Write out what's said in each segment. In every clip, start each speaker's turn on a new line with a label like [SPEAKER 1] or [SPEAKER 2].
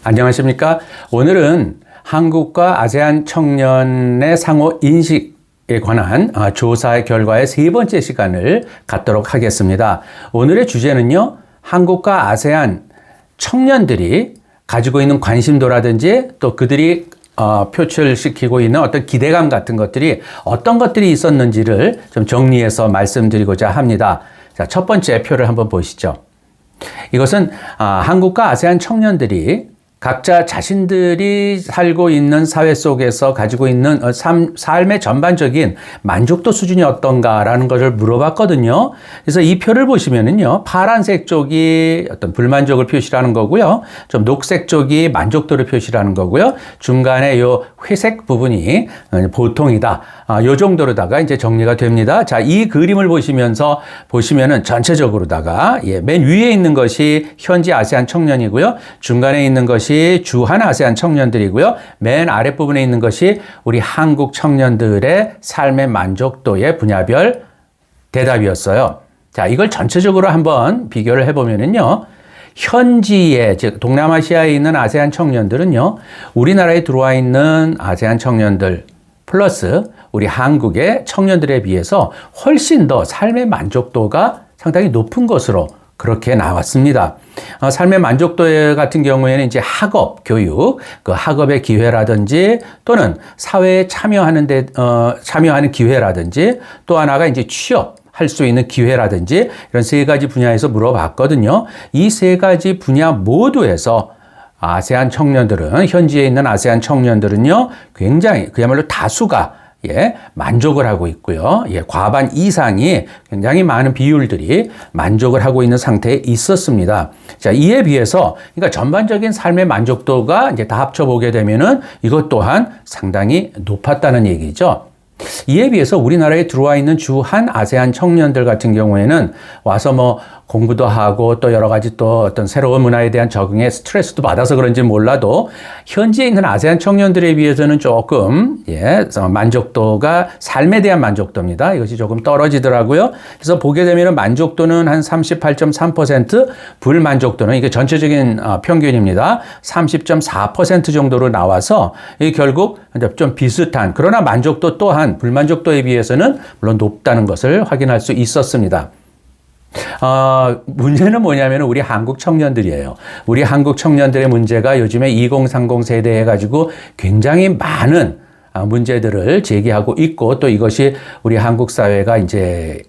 [SPEAKER 1] 안녕하십니까? 오늘은 한국과 아세안 청년의 상호 인식에 관한 조사 결과의 세 번째 시간을 갖도록 하겠습니다. 오늘의 주제는요, 한국과 아세안 청년들이 가지고 있는 관심도라든지 또 그들이 표출시키고 있는 어떤 기대감 같은 것들이 어떤 것들이 있었는지를 좀 정리해서 말씀드리고자 합니다. 자, 첫 번째 표를 한번 보시죠. 이것은 한국과 아세안 청년들이 각자 자신들이 살고 있는 사회 속에서 가지고 있는 삶의 전반적인 만족도 수준이 어떤가라는 것을 물어봤거든요. 그래서 이 표를 보시면은요, 파란색 쪽이 어떤 불만족을 표시하는 거고요. 좀 녹색 쪽이 만족도를 표시하는 거고요. 중간에 요 회색 부분이 보통이다. 요 정도로다가 이제 정리가 됩니다. 자, 이 그림을 보시면은 전체적으로다가 맨 위에 있는 것이 현지 아세안 청년이고요. 중간에 있는 것이 주한 아세안 청년들이고요. 맨 아랫부분에 있는 것이 우리 한국 청년들의 삶의 만족도의 분야별 대답이었어요. 자, 이걸 전체적으로 한번 비교를 해보면은요. 현지에, 즉 동남아시아에 있는 아세안 청년들은요, 우리나라에 들어와 있는 아세안 청년들 플러스 우리 한국의 청년들에 비해서 훨씬 더 삶의 만족도가 상당히 높은 것으로 그렇게 나왔습니다. 삶의 만족도 같은 경우에는 이제 학업, 교육, 그 학업의 기회라든지 또는 사회에 참여하는 기회라든지 또 하나가 이제 취업할 수 있는 기회라든지 이런 세 가지 분야에서 물어봤거든요. 이 세 가지 분야 모두에서 아세안 청년들은, 현지에 있는 아세안 청년들은요, 굉장히 그야말로 다수가 만족을 하고 있고요. 과반 이상이 굉장히 많은 비율들이 만족을 하고 있는 상태에 있었습니다. 자, 이에 비해서, 그러니까 전반적인 삶의 만족도가 이제 다 합쳐보게 되면은 이것 또한 상당히 높았다는 얘기죠. 이에 비해서 우리나라에 들어와 있는 주한 아세안 청년들 같은 경우에는 와서 공부도 하고 또 여러 가지 또 어떤 새로운 문화에 대한 적응에 스트레스도 받아서 그런지 몰라도 현지에 있는 아세안 청년들에 비해서는 조금 만족도가, 삶에 대한 만족도입니다. 이것이 조금 떨어지더라고요. 그래서 보게 되면 만족도는 한 38.3%, 불만족도는, 이게 전체적인 평균입니다. 30.4% 정도로 나와서 결국 좀 비슷한, 그러나 만족도 또한 불만족도에 비해서는 물론 높다는 것을 확인할 수 있었습니다. 문제는 뭐냐면 우리 한국 청년들이에요. 우리 한국 청년들의 문제가 요즘에 2030 세대 해가지고 굉장히 많은 문제들을 제기하고 있고, 또 이것이 우리 한국 사회가 이제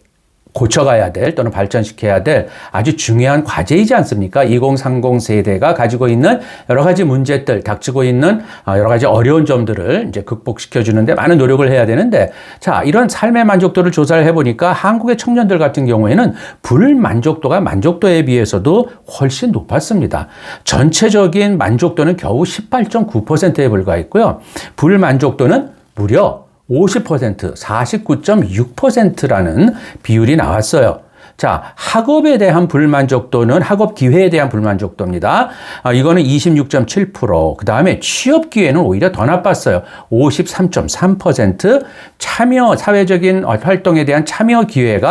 [SPEAKER 1] 고쳐가야 될 또는 발전시켜야 될 아주 중요한 과제이지 않습니까? 2030 세대가 가지고 있는 여러 가지 문제들, 닥치고 있는 여러 가지 어려운 점들을 이제 극복시켜주는데 많은 노력을 해야 되는데, 자, 이런 삶의 만족도를 조사를 해보니까 한국의 청년들 같은 경우에는 불만족도가 만족도에 비해서도 훨씬 높았습니다. 전체적인 만족도는 겨우 18.9%에 불과했고요. 불만족도는 무려 50%, 49.6%라는 비율이 나왔어요. 자, 학업에 대한 불만족도는, 학업 기회에 대한 불만족도입니다. 이거는 26.7%. 그 다음에 취업 기회는 오히려 더 나빴어요. 53.3%. 사회적인 활동에 대한 참여 기회에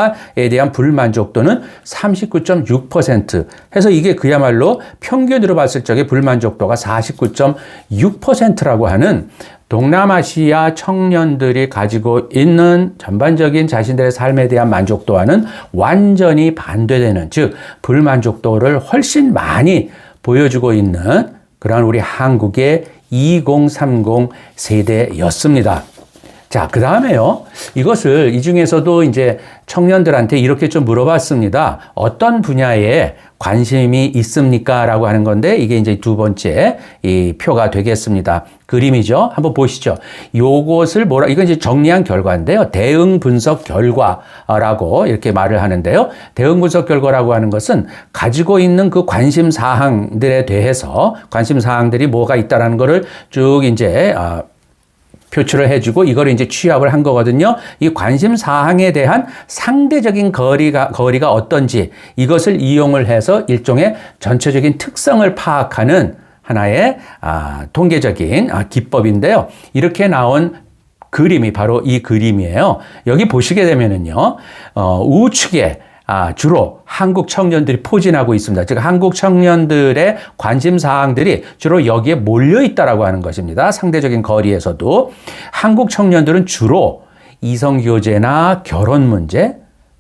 [SPEAKER 1] 대한 불만족도는 39.6%. 해서 이게 그야말로 평균으로 봤을 적에 불만족도가 49.6%라고 하는 동남아시아 청년들이 가지고 있는 전반적인 자신들의 삶에 대한 만족도와는 완전히 반대되는, 즉 불만족도를 훨씬 많이 보여주고 있는 그런 우리 한국의 2030 세대였습니다. 자, 그 다음에요. 이것을 이 중에서도 이제 청년들한테 이렇게 좀 물어봤습니다. 어떤 분야에 관심이 있습니까? 라고 하는 건데, 이게 이제 두 번째 이 표가 되겠습니다. 그림이죠. 한번 보시죠. 요것을 이건 이제 정리한 결과인데요. 대응 분석 결과라고 이렇게 말을 하는데요. 대응 분석 결과라고 하는 것은 가지고 있는 그 관심 사항들에 대해서, 관심 사항들이 뭐가 있다라는 거를 쭉 이제 표출을 해주고 이걸 이제 취합을 한 거거든요. 이 관심 사항에 대한 상대적인 거리가 어떤지, 이것을 이용을 해서 일종의 전체적인 특성을 파악하는 하나의 통계적인 기법인데요. 이렇게 나온 그림이 바로 이 그림이에요. 여기 보시게 되면은요, 우측에 주로 한국 청년들이 포진하고 있습니다. 즉 한국 청년들의 관심 사항들이 주로 여기에 몰려 있다라고 하는 것입니다. 상대적인 거리에서도 한국 청년들은 주로 이성 교제나 결혼 문제,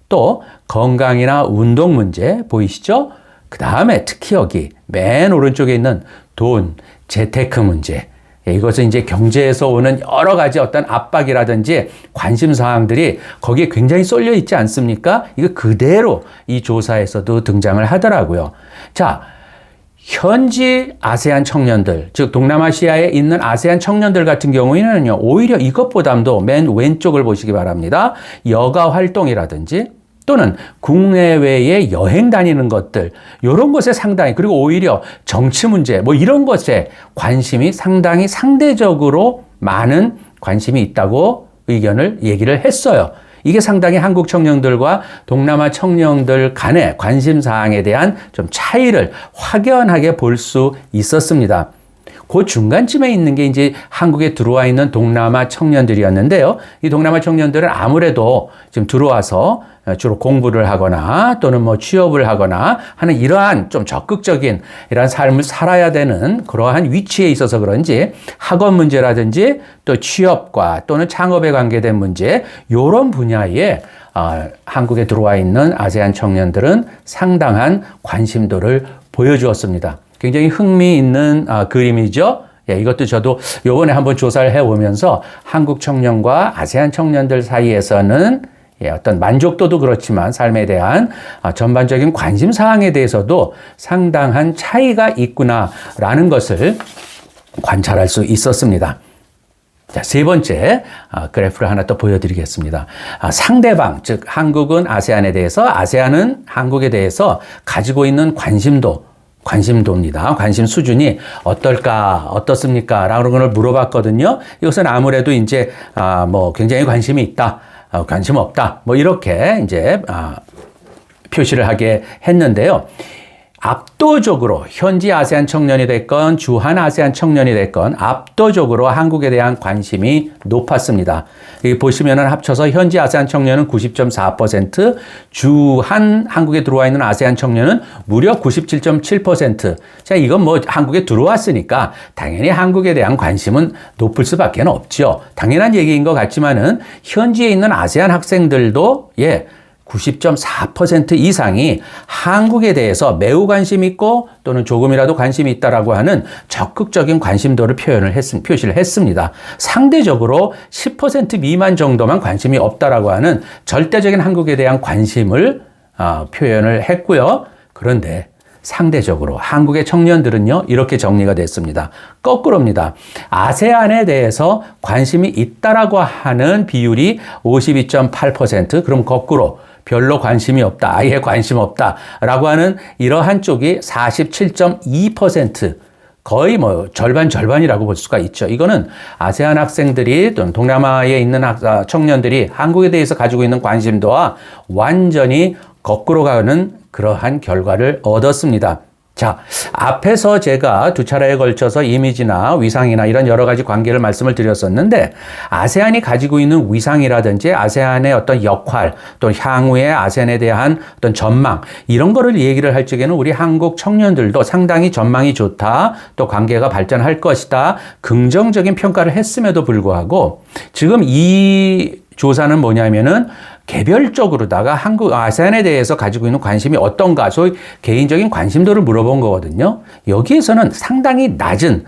[SPEAKER 1] 또 건강이나 운동 문제 보이시죠? 그 다음에 특히 여기 맨 오른쪽에 있는 돈, 재테크 문제. 이것은 이제 경제에서 오는 여러 가지 어떤 압박이라든지 관심 사항들이 거기에 굉장히 쏠려 있지 않습니까? 이거 그대로 이 조사에서도 등장을 하더라고요. 자, 현지 아세안 청년들, 즉 동남아시아에 있는 아세안 청년들 같은 경우에는요, 오히려 이것보다도 맨 왼쪽을 보시기 바랍니다. 여가 활동이라든지 또는 국내외에 여행 다니는 것들, 이런 것에 상당히, 그리고 오히려 정치 문제, 뭐 이런 것에 관심이 상당히 상대적으로 많은 관심이 있다고 얘기를 했어요. 이게 상당히 한국 청년들과 동남아 청년들 간의 관심 사항에 대한 좀 차이를 확연하게 볼 수 있었습니다. 그 중간쯤에 있는 게 이제 한국에 들어와 있는 동남아 청년들이었는데요. 이 동남아 청년들은 아무래도 지금 들어와서 주로 공부를 하거나 또는 뭐 취업을 하거나 하는 이러한 좀 적극적인 이러한 삶을 살아야 되는 그러한 위치에 있어서 그런지 학업 문제라든지 또 취업과 또는 창업에 관계된 문제, 이런 분야에 한국에 들어와 있는 아세안 청년들은 상당한 관심도를 보여주었습니다. 굉장히 흥미있는 그림이죠. 예, 이것도 저도 요번에 한번 조사를 해보면서 한국 청년과 아세안 청년들 사이에서는 어떤 만족도도 그렇지만 삶에 대한 전반적인 관심 사항에 대해서도 상당한 차이가 있구나라는 것을 관찰할 수 있었습니다. 자, 세 번째 그래프를 하나 또 보여드리겠습니다. 상대방, 즉 한국은 아세안에 대해서, 아세안은 한국에 대해서 가지고 있는 관심도입니다. 관심 수준이 어떨까, 어떻습니까? 라는 걸 물어봤거든요. 이것은 아무래도 이제, 뭐 굉장히 관심이 있다, 관심 없다, 뭐 이렇게 이제, 표시를 하게 했는데요. 압도적으로 현지 아세안 청년이 됐건 주한 아세안 청년이 됐건 압도적으로 한국에 대한 관심이 높았습니다. 여기 보시면은 합쳐서 현지 아세안 청년은 90.4%, 주한 한국에 들어와 있는 아세안 청년은 무려 97.7%. 자, 이건 뭐 한국에 들어왔으니까 당연히 한국에 대한 관심은 높을 수밖에 없죠. 당연한 얘기인 것 같지만은 현지에 있는 아세안 학생들도 90.4% 이상이 한국에 대해서 매우 관심 있고 또는 조금이라도 관심이 있다라고 하는 적극적인 관심도를 표시를 했습니다. 상대적으로 10% 미만 정도만 관심이 없다라고 하는 절대적인 한국에 대한 관심을 표현을 했고요. 그런데 상대적으로 한국의 청년들은요, 이렇게 정리가 됐습니다. 거꾸로입니다. 아세안에 대해서 관심이 있다라고 하는 비율이 52.8%, 그럼 거꾸로 별로 관심이 없다, 아예 관심 없다라고 하는 이러한 쪽이 47.2%, 거의 뭐 절반이라고 볼 수가 있죠. 이거는 아세안 학생들이 또는 동남아에 있는 청년들이 한국에 대해서 가지고 있는 관심도와 완전히 거꾸로 가는 그러한 결과를 얻었습니다. 자, 앞에서 제가 두 차례에 걸쳐서 이미지나 위상이나 이런 여러 가지 관계를 말씀을 드렸었는데, 아세안이 가지고 있는 위상이라든지 아세안의 어떤 역할, 또 향후의 아세안에 대한 어떤 전망, 이런 거를 얘기를 할 적에는 우리 한국 청년들도 상당히 전망이 좋다, 또 관계가 발전할 것이다, 긍정적인 평가를 했음에도 불구하고 지금 이 조사는 뭐냐면은 개별적으로다가 아세안에 대해서 가지고 있는 관심이 어떤가, 소위 개인적인 관심도를 물어본 거거든요. 여기에서는 상당히 낮은,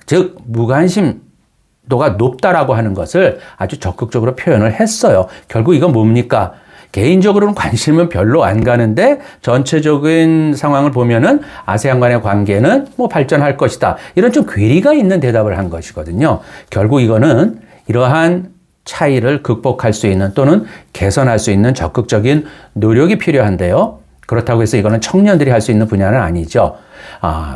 [SPEAKER 1] 즉 무관심도가 높다라고 하는 것을 아주 적극적으로 표현을 했어요. 결국 이건 뭡니까? 개인적으로는 관심은 별로 안 가는데 전체적인 상황을 보면은 아세안 간의 관계는 뭐 발전할 것이다, 이런 좀 괴리가 있는 대답을 한 것이거든요. 결국 이거는 이러한 차이를 극복할 수 있는 또는 개선할 수 있는 적극적인 노력이 필요한데요. 그렇다고 해서 이거는 청년들이 할 수 있는 분야는 아니죠.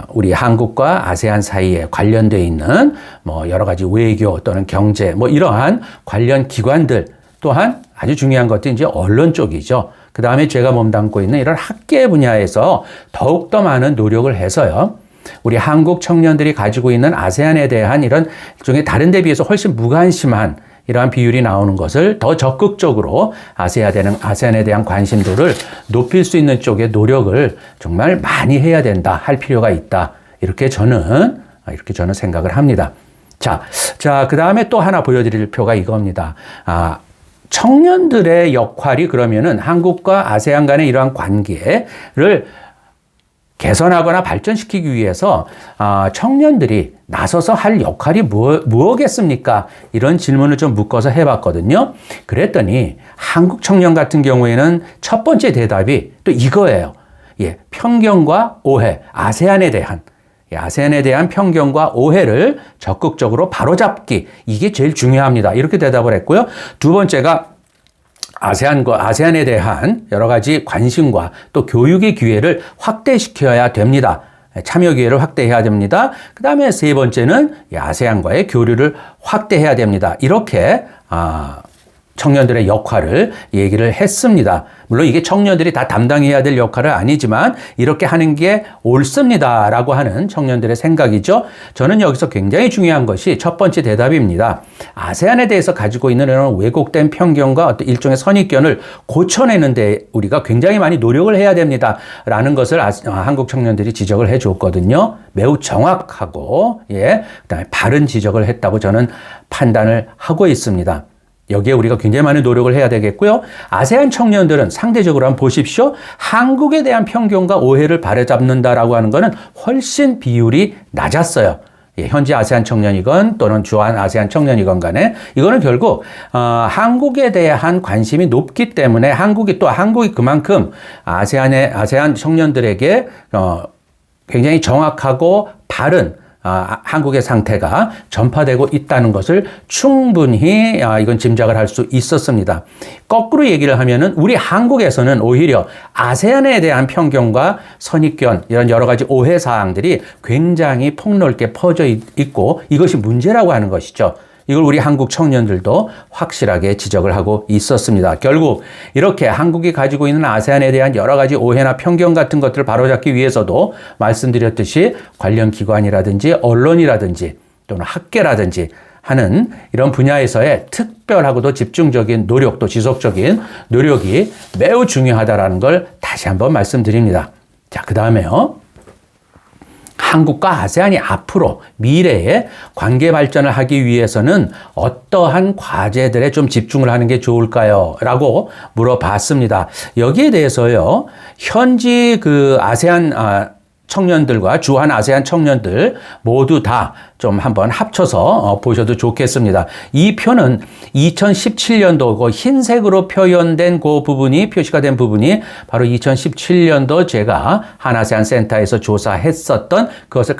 [SPEAKER 1] 우리 한국과 아세안 사이에 관련되어 있는 뭐 여러 가지 외교 또는 경제 뭐 이러한 관련 기관들, 또한 아주 중요한 것도 이제 언론 쪽이죠. 그 다음에 제가 몸담고 있는 이런 학계 분야에서 더욱더 많은 노력을 해서요, 우리 한국 청년들이 가지고 있는 아세안에 대한 이런 일종의 다른 데 비해서 훨씬 무관심한 이러한 비율이 나오는 것을 더 적극적으로 아세안에 대한 관심도를 높일 수 있는 쪽에 노력을 정말 많이 해야 된다, 할 필요가 있다. 이렇게 저는 생각을 합니다. 자, 그 다음에 또 하나 보여드릴 표가 이겁니다. 청년들의 역할이 그러면은 한국과 아세안 간의 이러한 관계를 개선하거나 발전시키기 위해서 청년들이 나서서 할 역할이 무엇겠습니까? 이런 질문을 좀 묶어서 해봤거든요. 그랬더니 한국 청년 같은 경우에는 첫 번째 대답이 또 이거예요. 편견과 오해, 아세안에 대한 편견과 오해를 적극적으로 바로잡기, 이게 제일 중요합니다. 이렇게 대답을 했고요. 두 번째가 아세안에 대한 여러 가지 관심과 또 교육의 기회를 확대시켜야 됩니다. 참여 기회를 확대해야 됩니다. 그 다음에 세 번째는 아세안과의 교류를 확대해야 됩니다. 이렇게 청년들의 역할을 얘기를 했습니다. 물론 이게 청년들이 다 담당해야 될 역할은 아니지만 이렇게 하는 게 옳습니다라고 하는 청년들의 생각이죠. 저는 여기서 굉장히 중요한 것이 첫 번째 대답입니다. 아세안에 대해서 가지고 있는 이런 왜곡된 편견과 어떤 일종의 선입견을 고쳐내는데 우리가 굉장히 많이 노력을 해야 됩니다라는 것을 한국 청년들이 지적을 해줬거든요. 매우 정확하고 그다음에 바른 지적을 했다고 저는 판단을 하고 있습니다. 여기에 우리가 굉장히 많은 노력을 해야 되겠고요. 아세안 청년들은 상대적으로 한번 보십시오. 한국에 대한 편견과 오해를 바로잡는다라고 하는 것은 훨씬 비율이 낮았어요. 현지 아세안 청년이건 또는 주한 아세안 청년이건 간에 이거는 결국 한국에 대한 관심이 높기 때문에 한국이 그만큼 아세안 청년들에게 굉장히 정확하고 바른 한국의 상태가 전파되고 있다는 것을 충분히 이건 짐작을 할 수 있었습니다. 거꾸로 얘기를 하면은 우리 한국에서는 오히려 아세안에 대한 편견과 선입견 이런 여러 가지 오해 사항들이 굉장히 폭넓게 퍼져 있고 이것이 문제라고 하는 것이죠. 이걸 우리 한국 청년들도 확실하게 지적을 하고 있었습니다. 결국 이렇게 한국이 가지고 있는 아세안에 대한 여러 가지 오해나 편견 같은 것들을 바로잡기 위해서도 말씀드렸듯이 관련 기관이라든지 언론이라든지 또는 학계라든지 하는 이런 분야에서의 특별하고도 집중적인 노력, 또 지속적인 노력이 매우 중요하다는 걸 다시 한번 말씀드립니다. 자, 그 다음에요. 한국과 아세안이 앞으로 미래에 관계 발전을 하기 위해서는 어떠한 과제들에 좀 집중을 하는 게 좋을까요? 라고 물어봤습니다. 여기에 대해서요, 현지 아세안 청년들과 주한 아세안 청년들 모두 다 좀 한번 합쳐서 보셔도 좋겠습니다. 이 표는 2017년도 그 흰색으로 표현된 그 부분이 표시가 된 부분이 바로 2017년도 제가 한아세안 센터에서 조사했었던 그것을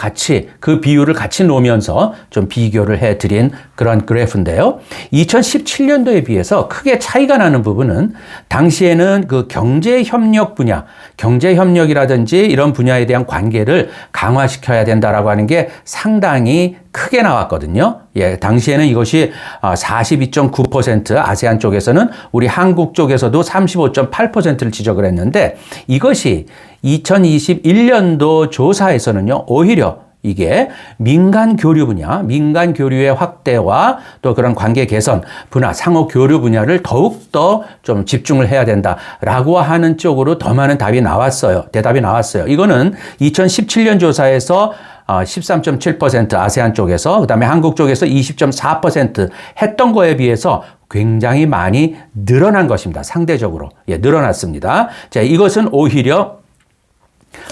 [SPEAKER 1] 그 비율을 같이 놓으면서 좀 비교를 해드린 그런 그래프인데요. 2017년도에 비해서 크게 차이가 나는 부분은 당시에는 그 경제협력 분야, 경제협력이라든지 이런 분야에 대한 관계를 강화시켜야 된다라고 하는 게 상당히 크게 나왔거든요. 당시에는 이것이 42.9%, 아세안 쪽에서는 우리 한국 쪽에서도 35.8%를 지적을 했는데 이것이 2021년도 조사에서는요, 오히려 이게 민간 교류 분야, 민간 교류의 확대와 또 그런 관계 개선 분야, 상호 교류 분야를 더욱더 좀 집중을 해야 된다라고 하는 쪽으로 더 많은 대답이 나왔어요. 이거는 2017년 조사에서 13.7% 아세안 쪽에서, 그 다음에 한국 쪽에서 20.4% 했던 거에 비해서 굉장히 많이 늘어난 것입니다. 상대적으로. 늘어났습니다. 자, 이것은 오히려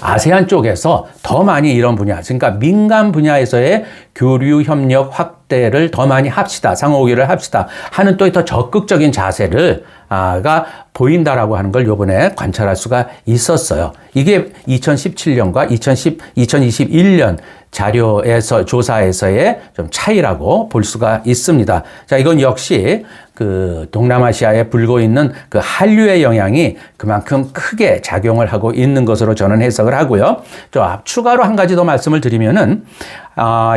[SPEAKER 1] 아세안 쪽에서 더 많이 이런 분야, 그러니까 민간 분야에서의 교류 협력 확대를 더 많이 합시다, 상호교류를 합시다 하는 또 더 적극적인 자세를 가 보인다라고 하는 걸 이번에 관찰할 수가 있었어요. 이게 2017년과 2021년 자료에서 조사에서의 좀 차이라고 볼 수가 있습니다. 자, 이건 역시 그 동남아시아에 불고 있는 그 한류의 영향이 그만큼 크게 작용을 하고 있는 것으로 저는 해석을 하고요. 저 추가로 한 가지 더 말씀을 드리면은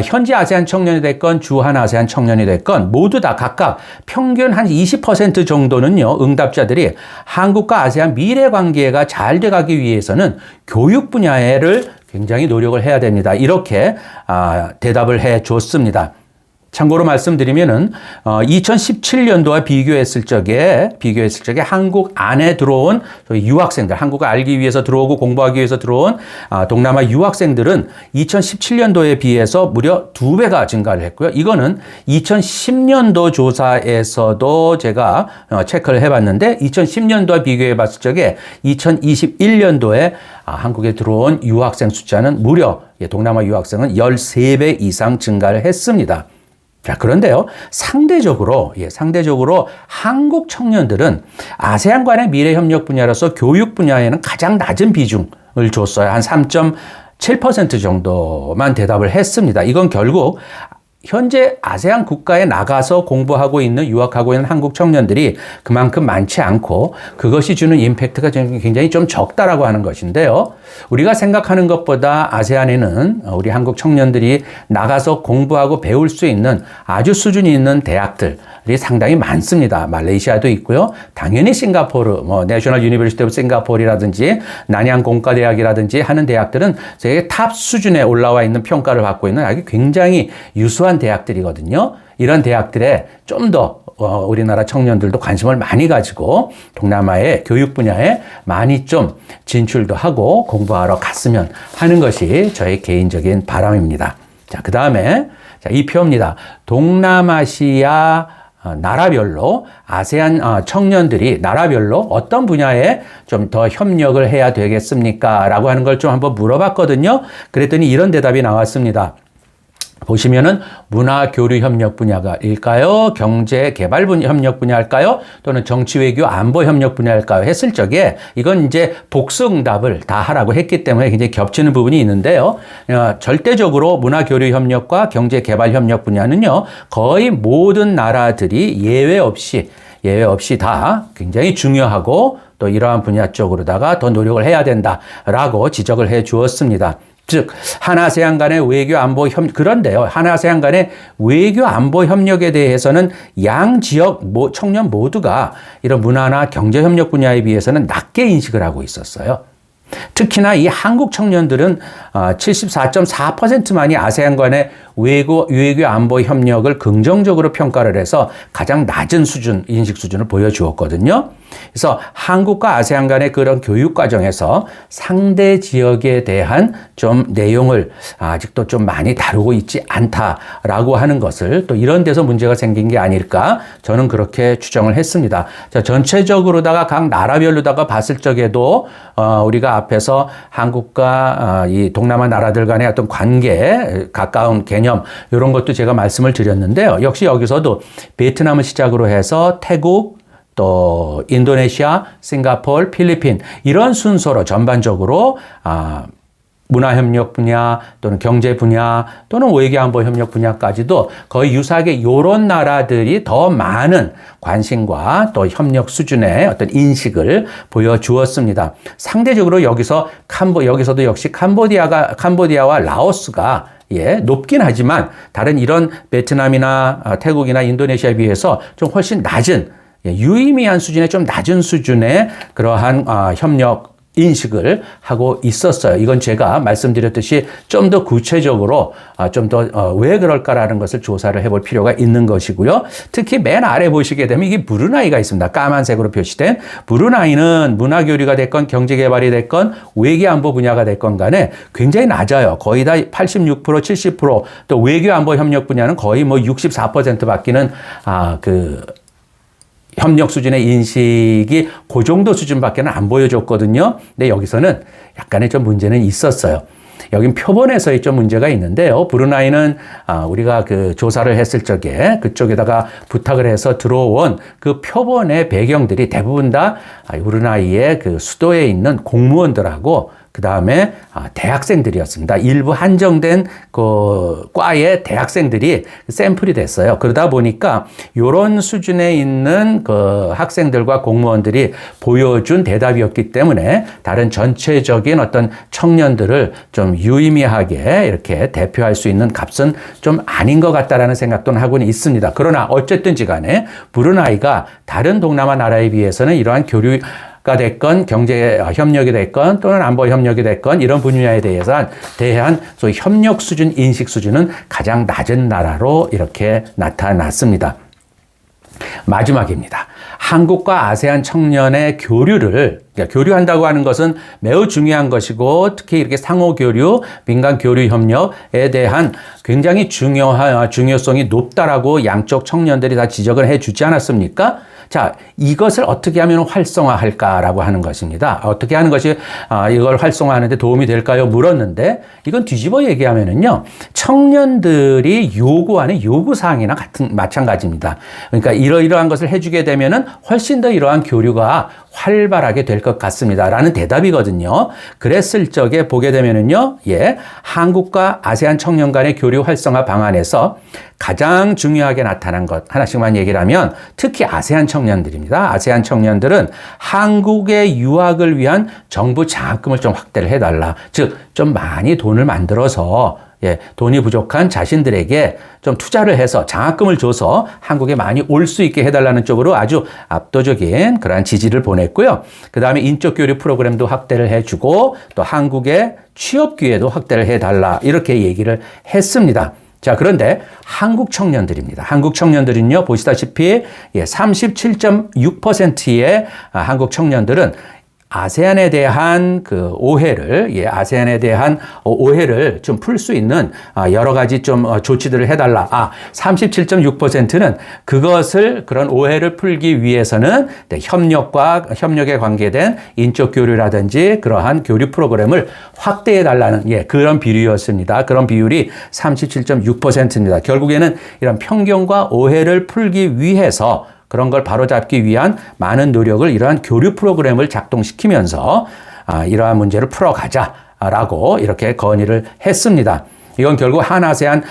[SPEAKER 1] 현지 아세안 청년이 됐건 주한 아세안 청년이 됐건 모두 다 각각 평균 한 20% 정도는요, 응답자들이 한국과 아세안 미래 관계가 잘 돼가기 위해서는 교육 분야를 굉장히 노력을 해야 됩니다. 이렇게 대답을 해 줬습니다. 참고로 말씀드리면은 2017년도와 비교했을 적에 한국 안에 들어온 유학생들, 한국을 알기 위해서 들어오고 공부하기 위해서 들어온 동남아 유학생들은 2017년도에 비해서 무려 2배가 증가를 했고요. 이거는 2010년도 조사에서도 제가 체크를 해봤는데 2010년도와 비교해 봤을 적에 2021년도에 한국에 들어온 유학생 숫자는 무려 동남아 유학생은 13배 이상 증가를 했습니다. 자, 그런데요, 상대적으로 한국 청년들은 아세안 간의 미래 협력 분야로서 교육 분야에는 가장 낮은 비중을 줬어요. 한 3.7% 정도만 대답을 했습니다. 이건 결국 현재 아세안 국가에 나가서 공부하고 있는, 유학하고 있는 한국 청년들이 그만큼 많지 않고 그것이 주는 임팩트가 굉장히 좀 적다라고 하는 것인데요. 우리가 생각하는 것보다 아세안에는 우리 한국 청년들이 나가서 공부하고 배울 수 있는 아주 수준이 있는 대학들이 상당히 많습니다. 말레이시아도 있고요. 당연히 싱가포르, 내셔널 유니버시티 오브 싱가포르라든지 난양 공과대학이라든지 하는 대학들은 세계 탑 수준에 올라와 있는 평가를 받고 있는 아주 굉장히 유수한 대학들이거든요. 이런 대학들에 좀 더 우리나라 청년들도 관심을 많이 가지고 동남아의 교육 분야에 많이 좀 진출도 하고 공부하러 갔으면 하는 것이 저의 개인적인 바람입니다. 자, 그 다음에 이 표입니다. 동남아시아 나라별로 아세안 청년들이 나라별로 어떤 분야에 좀 더 협력을 해야 되겠습니까? 라고 하는 걸 좀 한번 물어봤거든요. 그랬더니 이런 대답이 나왔습니다. 보시면은 문화 교류 협력 분야일까요? 경제 개발 협력 분야일까요? 또는 정치 외교 안보 협력 분야일까요? 했을 적에 이건 이제 복수응답을 다 하라고 했기 때문에 굉장히 겹치는 부분이 있는데요. 절대적으로 문화 교류 협력과 경제 개발 협력 분야는요, 거의 모든 나라들이 예외 없이 다 굉장히 중요하고 또 이러한 분야 쪽으로다가 더 노력을 해야 된다라고 지적을 해 주었습니다. 즉, 한아세안 간의 외교 안보 그런데요, 한아세안 간의 외교 안보 협력에 대해서는 양 지역 청년 모두가 이런 문화나 경제 협력 분야에 비해서는 낮게 인식을 하고 있었어요. 특히나 이 한국 청년들은 74.4%만이 아세안 간의 외교 안보 협력을 긍정적으로 평가를 해서 가장 낮은 인식 수준을 보여주었거든요. 그래서 한국과 아세안 간의 그런 교육 과정에서 상대 지역에 대한 좀 내용을 아직도 좀 많이 다루고 있지 않다라고 하는 것을, 또 이런 데서 문제가 생긴 게 아닐까, 저는 그렇게 추정을 했습니다. 자, 전체적으로다가 각 나라별로다가 봤을 적에도 우리가 앞에서 한국과 이 동남아 나라들 간의 어떤 관계, 가까운 개념, 이런 것도 제가 말씀을 드렸는데요. 역시 여기서도 베트남을 시작으로 해서 태국, 또 인도네시아, 싱가포르, 필리핀, 이런 순서로 전반적으로 문화협력 분야 또는 경제 분야 또는 외교안보 협력 분야까지도 거의 유사하게 이런 나라들이 더 많은 관심과 또 협력 수준의 어떤 인식을 보여주었습니다. 상대적으로 여기서도 역시 캄보디아와 라오스가 높긴 하지만 다른 이런 베트남이나 태국이나 인도네시아에 비해서 좀 훨씬 낮은, 유의미한 수준의 좀 낮은 수준의 그러한 협력 인식을 하고 있었어요. 이건 제가 말씀드렸듯이 좀 더 구체적으로 좀 더 왜 그럴까라는 것을 조사를 해볼 필요가 있는 것이고요. 특히 맨 아래 보시게 되면 이게 브루나이가 있습니다. 까만색으로 표시된 브루나이는 문화교류가 됐건 경제개발이 됐건 외교안보 분야가 됐건 간에 굉장히 낮아요. 거의 다 86%, 70%, 또 외교안보 협력 분야는 거의 64%밖에는 협력 수준의 인식이 그 정도 수준밖에는 안 보여줬거든요. 근데 여기서는 약간의 좀 문제는 있었어요. 여긴 표본에서의 좀 문제가 있는데요. 브루나이는 우리가 그 조사를 했을 적에 그쪽에다가 부탁을 해서 들어온 그 표본의 배경들이 대부분 다 브루나이의 그 수도에 있는 공무원들하고 그 다음에 대학생들이었습니다. 일부 한정된 그 과의 대학생들이 샘플이 됐어요. 그러다 보니까 이런 수준에 있는 그 학생들과 공무원들이 보여준 대답이었기 때문에 다른 전체적인 어떤 청년들을 좀 유의미하게 이렇게 대표할 수 있는 값은 좀 아닌 것 같다라는 생각도 하고는 있습니다. 그러나 어쨌든지 간에 브루나이가 다른 동남아 나라에 비해서는 이러한 교류 가 됐건 경제 협력이 됐건 또는 안보 협력이 됐건 이런 분야에 대한 소위 협력 수준, 인식 수준은 가장 낮은 나라로 이렇게 나타났습니다. 마지막입니다. 한국과 아세안 청년의 교류를, 그러니까 교류한다고 하는 것은 매우 중요한 것이고 특히 이렇게 상호 교류, 민간 교류 협력에 대한 굉장히 중요성이 높다라고 양쪽 청년들이 다 지적을 해 주지 않았습니까? 자, 이것을 어떻게 하면 활성화할까라고 하는 것입니다. 어떻게 하는 것이 이걸 활성화하는데 도움이 될까요? 물었는데 이건 뒤집어 얘기하면은요, 청년들이 요구하는 요구사항이나 마찬가지입니다. 그러니까 이러이러한 것을 해주게 되면은 훨씬 더 이러한 교류가 활발하게 될 것 같습니다. 라는 대답이거든요. 그랬을 적에 보게 되면은요, 한국과 아세안 청년 간의 교류 활성화 방안에서 가장 중요하게 나타난 것 하나씩만 얘기를 하면 특히 아세안 청년들입니다. 아세안 청년들은 한국의 유학을 위한 정부 장학금을 좀 확대를 해달라. 즉, 좀 많이 돈을 만들어서 돈이 부족한 자신들에게 좀 투자를 해서 장학금을 줘서 한국에 많이 올 수 있게 해달라는 쪽으로 아주 압도적인 그러한 지지를 보냈고요. 그 다음에 인적 교류 프로그램도 확대를 해주고 또 한국의 취업 기회도 확대를 해달라 이렇게 얘기를 했습니다. 자, 그런데 한국 청년들입니다. 한국 청년들은요, 보시다시피 37.6%의 한국 청년들은 아세안에 대한 아세안에 대한 오해를 좀 풀 수 있는 여러 가지 좀 조치들을 해달라. 37.6%는 그런 오해를 풀기 위해서는 협력에 관계된 인적 교류라든지 그러한 교류 프로그램을 확대해달라는 그런 비율이었습니다. 그런 비율이 37.6%입니다. 결국에는 이런 편견과 오해를 풀기 위해서 그런 걸 바로잡기 위한 많은 노력을 이러한 교류 프로그램을 작동시키면서 이러한 문제를 풀어가자라고 이렇게 건의를 했습니다. 이건 결국 한아세안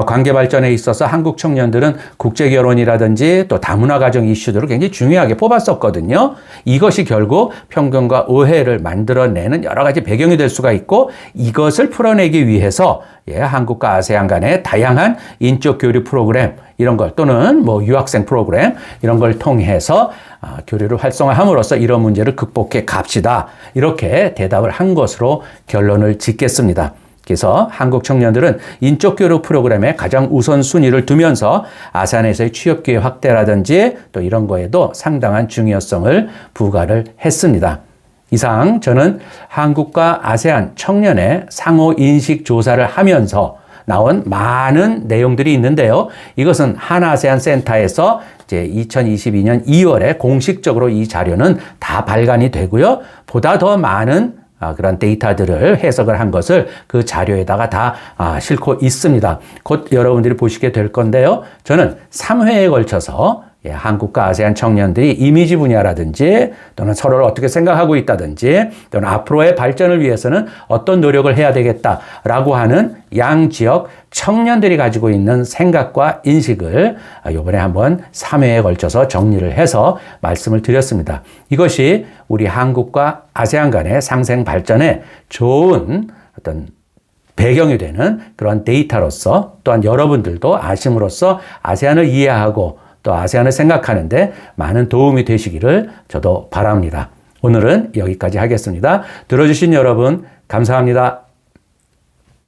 [SPEAKER 1] 관계 발전에 있어서 한국 청년들은 국제결혼이라든지 또 다문화 가정 이슈들을 굉장히 중요하게 뽑았었거든요. 이것이 결국 편견과 오해를 만들어내는 여러 가지 배경이 될 수가 있고 이것을 풀어내기 위해서 한국과 아세안 간의 다양한 인적 교류 프로그램 이런 걸 또는 유학생 프로그램 이런 걸 통해서 교류를 활성화함으로써 이런 문제를 극복해 갑시다. 이렇게 대답을 한 것으로 결론을 짓겠습니다. 그래서 한국 청년들은 인적 교류 프로그램에 가장 우선순위를 두면서 아세안에서의 취업기회 확대라든지 또 이런 거에도 상당한 중요성을 부과를 했습니다. 이상 저는 한국과 아세안 청년의 상호 인식 조사를 하면서 나온 많은 내용들이 있는데요. 이것은 한아세안 센터에서 이제 2022년 2월에 공식적으로 이 자료는 다 발간이 되고요. 보다 더 많은 그런 데이터들을 해석을 한 것을 그 자료에다가 다 싣고 있습니다. 곧 여러분들이 보시게 될 건데요. 저는 3회에 걸쳐서 한국과 아세안 청년들이 이미지 분야라든지 또는 서로를 어떻게 생각하고 있다든지 또는 앞으로의 발전을 위해서는 어떤 노력을 해야 되겠다라고 하는 양 지역 청년들이 가지고 있는 생각과 인식을 이번에 한번 3회에 걸쳐서 정리를 해서 말씀을 드렸습니다. 이것이 우리 한국과 아세안 간의 상생 발전에 좋은 어떤 배경이 되는 그런 데이터로서 또한 여러분들도 아심으로써 아세안을 이해하고 또 아세안을 생각하는데 많은 도움이 되시기를 저도 바랍니다. 오늘은 여기까지 하겠습니다. 들어주신 여러분 감사합니다.